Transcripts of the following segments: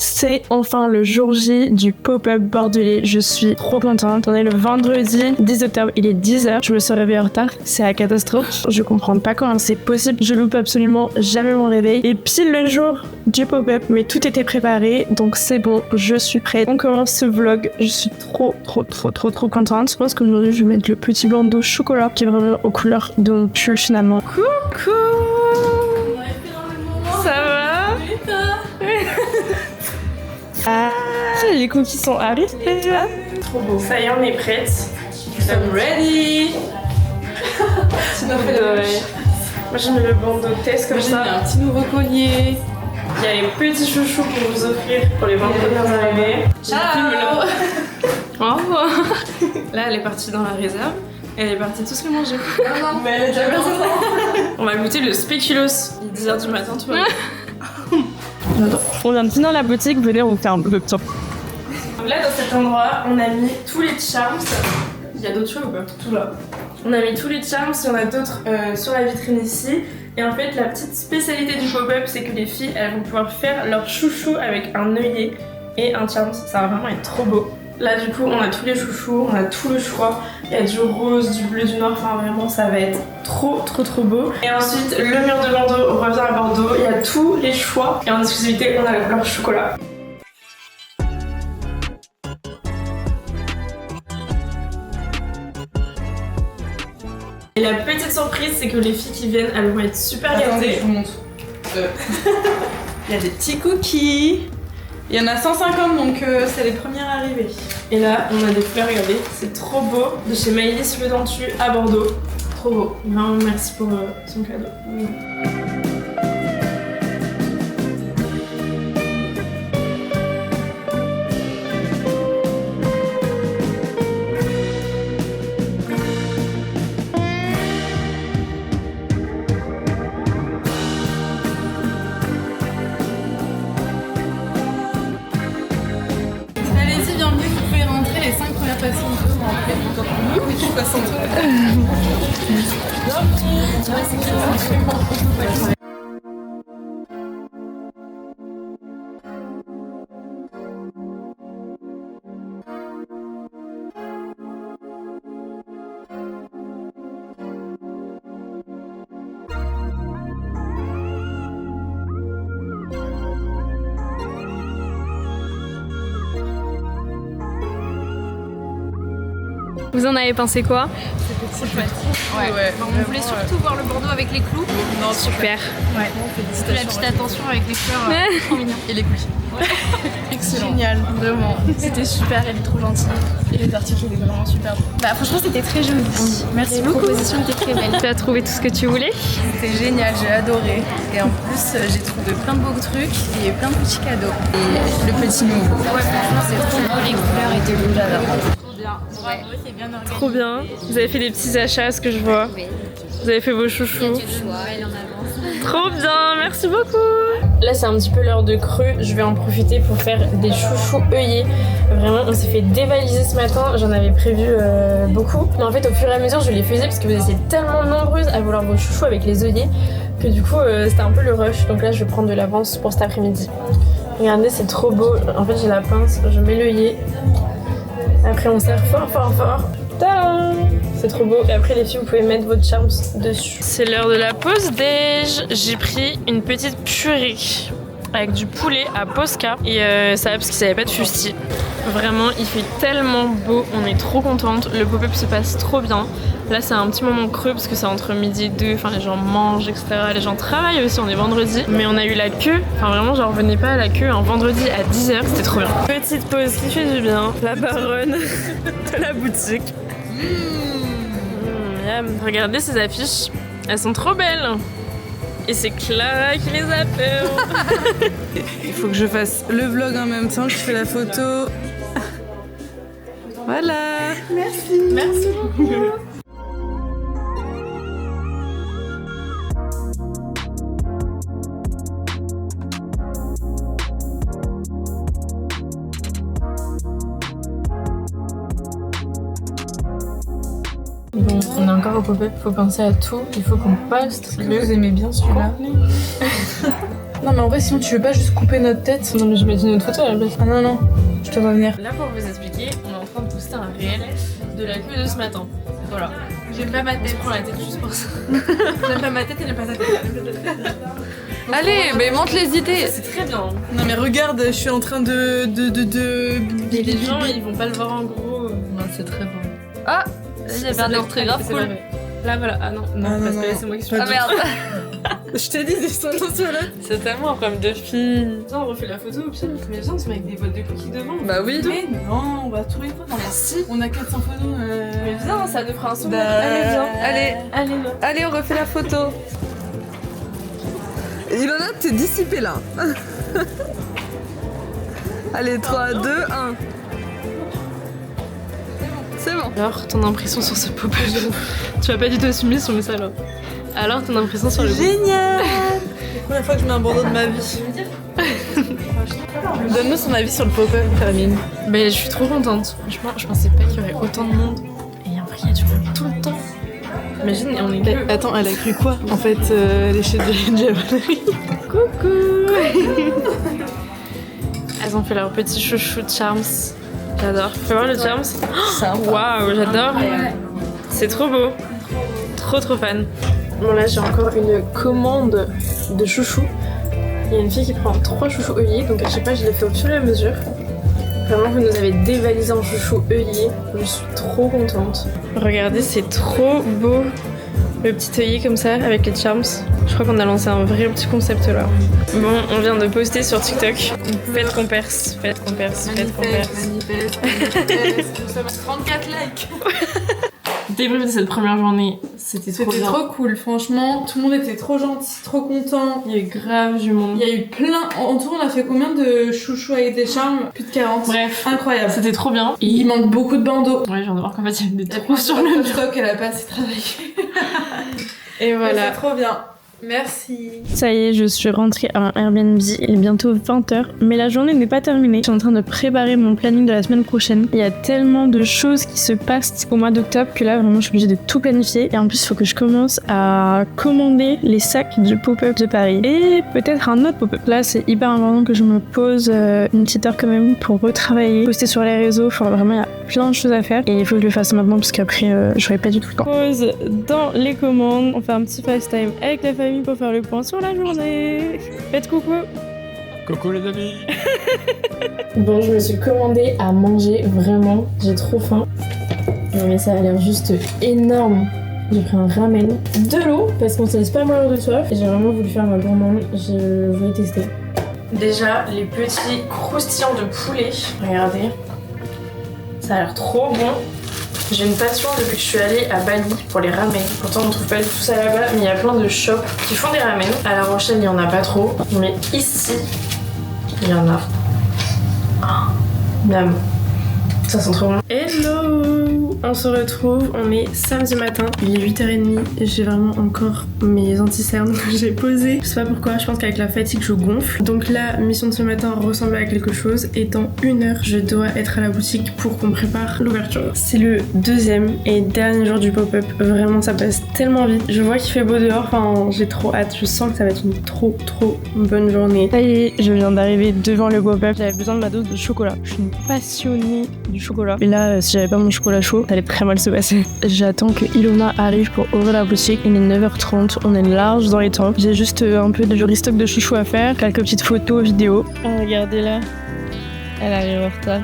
C'est enfin le jour J du pop-up bordelais. Je suis trop contente. On est le vendredi 10 octobre, il est 10h. Je me suis réveillée en retard, c'est la catastrophe. Je comprends pas comment c'est possible. Je loupe absolument jamais mon réveil. Et pile le jour du pop-up, mais tout était préparé, donc c'est bon, je suis prête. On commence ce vlog. Je suis trop contente. Je pense qu'aujourd'hui, je vais mettre le petit bandeau chocolat qui est vraiment aux couleurs de mon pull finalement. Coucou! Ça va? Oui, toi? Ah, les cookies sont arrivés. Trop beau. Ça y est, on est prête. I'm ready. Tu m'as fait de... Moi j'ai mis le bandeau de test comme ça. J'ai mis un petit nouveau collier. Il y a les petits chouchous pour vous offrir pour les vendredis arrivés. Ciao. Au revoir. Là elle est partie dans la réserve. Elle est partie tous les manger. Non, mais elle est déjà partie. On va goûter le spéculoos. Il est 10h du matin, tu vois. On vient de finir la boutique, venez on fait un peu de temps. Là dans cet endroit, on a mis tous les charms. Il y a d'autres choses ou pas? Tout là. On a mis tous les charms, il y en a d'autres sur la vitrine ici. Et en fait la petite spécialité du pop-up c'est que les filles elles vont pouvoir faire leur chouchou avec un œillet et un charms. Ça va vraiment être trop beau. Là du coup on a tous les chouchous, on a tout le choix. Il y a du rose, du bleu du noir, enfin vraiment ça va être trop beau. Et ensuite le mur de Bordeaux revient à Bordeaux, il y a tous les choix. Et en exclusivité on a la couleur chocolat. Et la petite surprise c'est que les filles qui viennent elles vont être super gâtées. Je vous montre. Il y a des petits cookies. Il y en a 150 donc c'est les premières arrivées. Et là on a des fleurs, regardez, c'est trop beau, de chez Maëlys Le Dentu à Bordeaux. Trop beau, vraiment merci pour son cadeau. Oui. Allez-y, bienvenue, vous pouvez rentrer les 5 premières personnes qui vont rentrer plutôt que nous, mais je suis pas sans toi. Vous en avez pensé quoi? C'est chouette. Ouais. On voulait surtout voir le Bordeaux avec les clous. Non, super. Ouais. La petite attention avec les fleurs. Trop mignon. Et les cookies. Excellent. Génial, vraiment. C'était super, elle est trop gentille. Et les articles étaient vraiment super. Bah franchement c'était très joli. Merci beaucoup. La proposition était très belle. Tu as trouvé tout ce que tu voulais? C'était génial, j'ai adoré. Et en plus j'ai trouvé plein de beaux trucs et plein de petits cadeaux. Et le petit nouveau. Ouais franchement c'est trop beau, les couleurs étaient beaux, j'adore. Bravo, c'est bien organisé. Trop bien. Vous avez fait des petits achats à ce que je vois. Oui. Vous avez fait vos chouchous. Elle en avance. Trop bien, merci beaucoup. Là c'est un petit peu l'heure de creux, je vais en profiter pour faire des chouchous œillets. Vraiment on s'est fait dévaliser ce matin, j'en avais prévu beaucoup. Mais en fait au fur et à mesure je les faisais parce que vous étiez tellement nombreuses à vouloir vos chouchous avec les œillets que du coup c'était un peu le rush. Donc là je vais prendre de l'avance pour cet après-midi. Regardez c'est trop beau, en fait j'ai la pince, je mets l'œillet. Après on serre fort. Tadam! C'est trop beau. Et après les filles vous pouvez mettre votre charms dessus. C'est l'heure de la pause déj. J'ai pris une petite purée avec du poulet à Posca. Et ça va parce qu'ils n'avaient pas de fusti. Vraiment il fait tellement beau, on est trop contente. Le pop-up se passe trop bien. Là c'est un petit moment creux parce que c'est entre midi et 2, enfin les gens mangent etc. Les gens travaillent aussi, on est vendredi. Mais on a eu la queue, enfin vraiment j'en revenais pas à la queue un vendredi à 10h, c'était trop bien. Petite pause qui fait du bien, la baronne de la boutique. Regardez ces affiches, elles sont trop belles. Et c'est Clara qui les a fait. Il faut que je fasse le vlog en même temps que je fais la photo. Voilà. Merci beaucoup. Bon, on est encore au pop-up, il faut penser à tout, il faut qu'on poste. Vous aimez bien celui-là? Non mais en vrai sinon tu veux pas juste couper notre tête? Non mais je mets une autre photo à la place. Ah non, je te vois venir. Là pour vous expliquer, on est en train de poster un réel de la queue de ce matin. Voilà. J'aime pas ma tête. Je prends la tête juste pour ça. J'aime pas ma tête et j'aime pas sa tête. Allez, mais montre les idées. C'est très bien. Non mais regarde, je suis en train de... Et les gens ils vont pas le voir en gros. Non, c'est très bon. Ah, il y avait un orthographe C'est cool. pas vrai. Là voilà, ah non, Ah, parce non, que là non. c'est moi qui suis Ah merde. Je t'ai dit, ils sont dans sur l'autre. C'est tellement un problème de fille. Viens, on refait la photo au pire. Mais viens, on se met avec des boîtes de cookies devant. Bah oui. Mais non, on va trouver une photo. Si. On a 400 photos. Mais viens, ça nous fera un souvenir. Bah, Allez, viens. Allez, Allez, là. allez, on refait la photo. Ilona, t'es dissipée là. Allez, 3, 2, 1. C'est bon. Alors, ton impression sur ce pop-up. Tu vas pas du tout assumer sur ça là. Alors, ton impression sur le Génial. C'est la première fois que je mets un bandeau de ma vie. Donne-nous son avis sur le pop-up, Hermine. Mais je suis trop contente. Franchement, je pensais pas qu'il y aurait autant de monde. Et après, il y a du monde tout le temps. Imagine, et on est que... Attends, elle a cru quoi? En fait, elle est chez Diabolerie. Coucou. Elles ont fait leur petit chouchou de Charms. J'adore. Fais voir le Charms. Waouh, j'adore. C'est trop beau. Trop fan. Bon là, j'ai encore une commande de chouchous. Il y a une fille qui prend 3 chouchous œillets, donc à chaque fois je les fais au fur et à mesure. Vraiment, vous nous avez dévalisé en chouchous œillets. Je suis trop contente. Regardez, c'est trop beau. Le petit œillet comme ça avec les Charms. Je crois qu'on a lancé un vrai petit concept là. Bon, on vient de poster sur TikTok. Faites qu'on perce, faites qu'on perce, faites qu'on perce. Nous sommes à 34 likes. Débrief de cette première journée, c'était trop C'était bien. trop cool, franchement. Tout le monde était trop gentil, trop content. Il y a eu grave du monde. Il y a eu plein. En tout, on a fait combien de chouchous avec des charmes? Plus de 40. Bref, Incroyable. c'était trop bien. Il manque beaucoup de bandeaux. Ouais, je viens de voir qu'en fait il y avait des La trous sur le mur. stock, elle a pas assez travaillé. Et voilà. C'est trop bien. Merci. Ça y est, je suis rentrée à un Airbnb, il est bientôt 20h, mais la journée n'est pas terminée. Je suis en train de préparer mon planning de la semaine prochaine. Il y a tellement de choses qui se passent au mois d'octobre que là, vraiment, je suis obligée de tout planifier. Et en plus, il faut que je commence à commander les sacs du pop-up de Paris. Et peut-être un autre pop-up. Là, c'est hyper important que je me pose une petite heure quand même pour retravailler, poster sur les réseaux. Enfin, vraiment, il y a plein de choses à faire. Et il faut que je le fasse maintenant parce qu'après, j'aurai pas du tout le temps. Pause dans les commandes. On fait un petit FaceTime avec la famille pour faire le point sur la journée. Faites coucou. Coucou les amis. Bon, je me suis commandé à manger, vraiment, j'ai trop faim. Mais ça a l'air juste énorme. J'ai pris un ramen, de l'eau, parce qu'on se laisse pas mourir de soif. Et j'ai vraiment voulu faire ma gourmande, je voulais tester. Déjà, les petits croustillants de poulet, regardez. Ça a l'air trop bon. J'ai une passion depuis que je suis allée à Bali pour les ramen. Pourtant, on trouve pas du tout ça là-bas, mais il y a plein de shops qui font des ramen. À La Rochelle, il y en a pas trop, mais ici, il y en a. Miam. Ça sent trop bon. Hello! On se retrouve, on est samedi matin, il est 8h30, j'ai vraiment encore mes anti-cernes que j'ai posées. Je sais pas pourquoi, je pense qu'avec la fatigue je gonfle. Donc la mission de ce matin ressemble à quelque chose. Étant 1h, je dois être à la boutique pour qu'on prépare l'ouverture. C'est le deuxième et dernier jour du pop-up, vraiment ça passe tellement vite. Je vois qu'il fait beau dehors, enfin j'ai trop hâte, je sens que ça va être une trop bonne journée. Ça y est, je viens d'arriver devant le pop-up, j'avais besoin de ma dose de chocolat. Je suis une passionnée du chocolat. Et là, si j'avais pas mon chocolat chaud, ça allait très mal se passer. J'attends que Ilona arrive pour ouvrir la boutique. Il est 9h30, on est large dans les temps. J'ai juste un peu de restock de chouchou à faire, quelques petites photos, vidéos. Oh, regardez là, elle arrive en retard.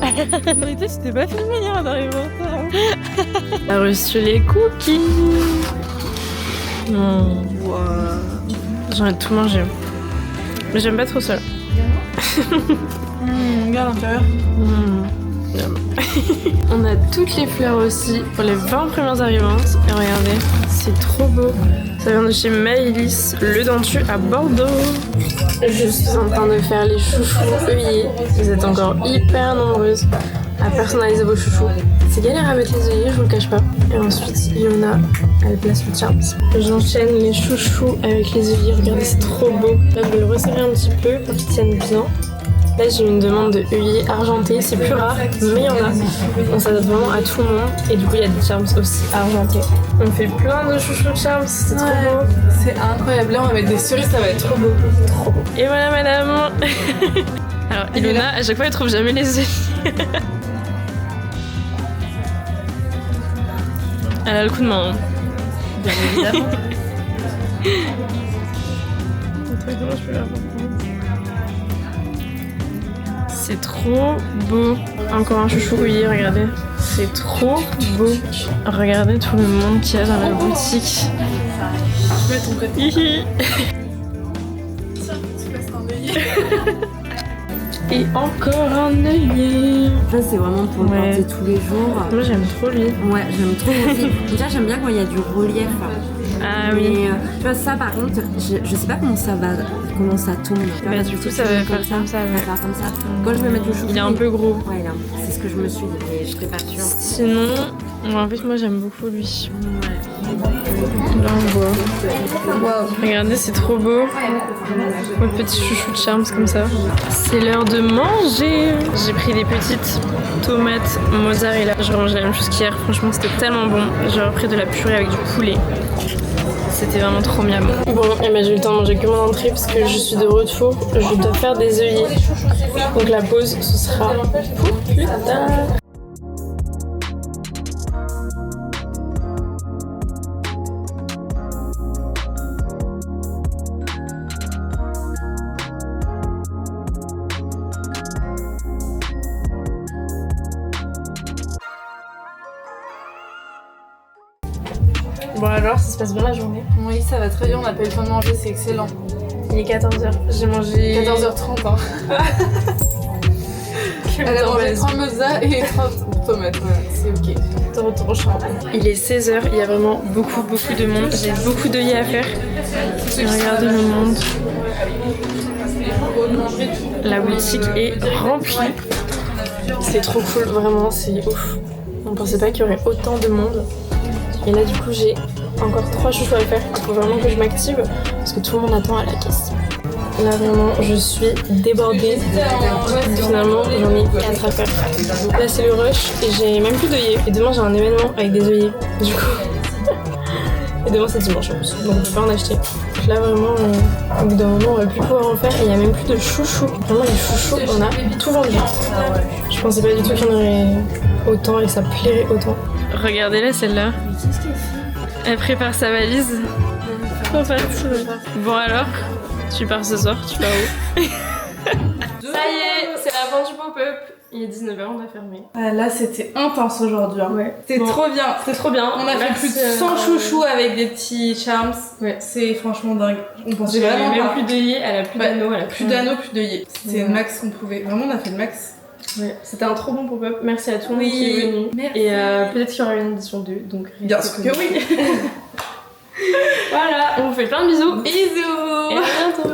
En réalité, c'était pas filmé hier d'arriver en retard. Elle a reçu les cookies. J'en ai tout mangé. Mais j'aime pas trop ça. Regarde l'intérieur. On a toutes les fleurs aussi pour les 20 premières arrivantes. Et regardez, c'est trop beau. Ça vient de chez Maëlys, le dentu à Bordeaux. Je suis en train de faire les chouchous œillets. Vous êtes encore hyper nombreuses à personnaliser vos chouchous. C'est galère à mettre les œillets, je vous le cache pas. Et ensuite, Ilona, elle place le charms. J'enchaîne les chouchous avec les œillets. Regardez, c'est trop beau. Là, je vais le resserrer un petit peu pour qu'ils tiennent bien. Là j'ai une demande de œillet argenté, c'est plus rare, mais il y en a. On s'adapte vraiment à tout le monde et du coup il y a des charms aussi argentés. On fait plein de chouchous de charms, c'est trop beau. C'est incroyable, là on va mettre des cerises, ça va être trop beau. Trop beau. Et voilà madame. Alors Ilona, à chaque fois elle trouve jamais les œillets. Elle a le coup de main. Bien évidemment. C'est trop beau. Encore un chouchou œillet, regardez. C'est trop beau. Regardez tout le monde qu'il y a dans la boutique. Je mets ton côté. Hihi. Tiens, tu passes un œillet. Et encore un œillet. Ça c'est vraiment pour le porter tous les jours. Moi j'aime trop lui. Ouais, j'aime trop aussi. Déjà j'aime bien quand il y a du relief. Ah oui. Mais tu vois ça par contre, je sais pas comment ça tombe. Bah du coup ça va faire comme ça. Ça va faire comme ça. Quand je vais mettre le chou. Il est un peu gros. Ouais, là, c'est ce que je me suis dit, mais je serais pas sûre. Sinon, en fait moi j'aime beaucoup lui. Ouais. Là on voit. Waouh. Regardez, c'est trop beau. Mon petit chouchou de charms comme ça. C'est l'heure de manger. J'ai pris des petites tomates mozzarella. Je range la même chose qu'hier. Franchement, c'était tellement bon. J'ai repris de la purée avec du poulet. C'était vraiment trop miam. Bon, et ben j'ai eu le temps de manger que mon entrée parce que je suis de retour. Je dois faire des œillets. Donc la pause, ce sera pour plus tard. Bon alors, ça se passe bien la journée? Oui, ça va très bien, on n'a pas eu le temps de manger, c'est excellent. Il est 14h. J'ai mangé... 14h30 hein. Elle a mangé 30 mozza et 30 tomates, ouais, c'est ok. De retour au champ. Il est 16h, il y a vraiment beaucoup de monde. J'ai beaucoup d'œillets à faire. Regardez le monde. La boutique est remplie. C'est trop cool, vraiment, c'est ouf. On pensait pas qu'il y aurait autant de monde. Et là du coup j'ai encore 3 chouchous à faire. Il faut vraiment que je m'active parce que tout le monde attend à la caisse. Là vraiment je suis débordée. Finalement j'en ai 4 à faire. Là c'est le rush et j'ai même plus d'œillets. Et demain j'ai un événement avec des œillets. Du coup. Et demain c'est dimanche en plus. Donc je peux pas en acheter. Donc là vraiment au bout d'un moment on va plus pouvoir en faire. Et il y a même plus de chouchous. Vraiment les chouchous on a tout vendu. Je pensais pas du tout qu'il y en aurait autant et que ça plairait autant. Regardez là celle-là. Elle prépare sa valise. Trop partir. Bon alors, tu pars ce soir, tu pars où? Ça y est, c'est la fin du pop-up. Il est 19h, on a fermé. Ah, là c'était intense aujourd'hui. Hein. Ouais. C'était trop bien. C'était trop bien. On a fait plus de 100 chouchous avec des petits charms. Ouais. C'est franchement dingue. On pensait J'ai vraiment même pas. plus d'œillets, elle a plus d'anneaux, elle a Plus d'anneaux, plus d'œillets. C'était le max qu'on pouvait. Vraiment, on a fait le max. Ouais. C'était un trop bon pop-up. Merci à tout le monde Oui, qui est venu. merci. Et peut-être qu'il y aura une édition 2. Donc Bien sûr que oui. Voilà, on vous fait plein de bisous. Bisous. Et à bientôt.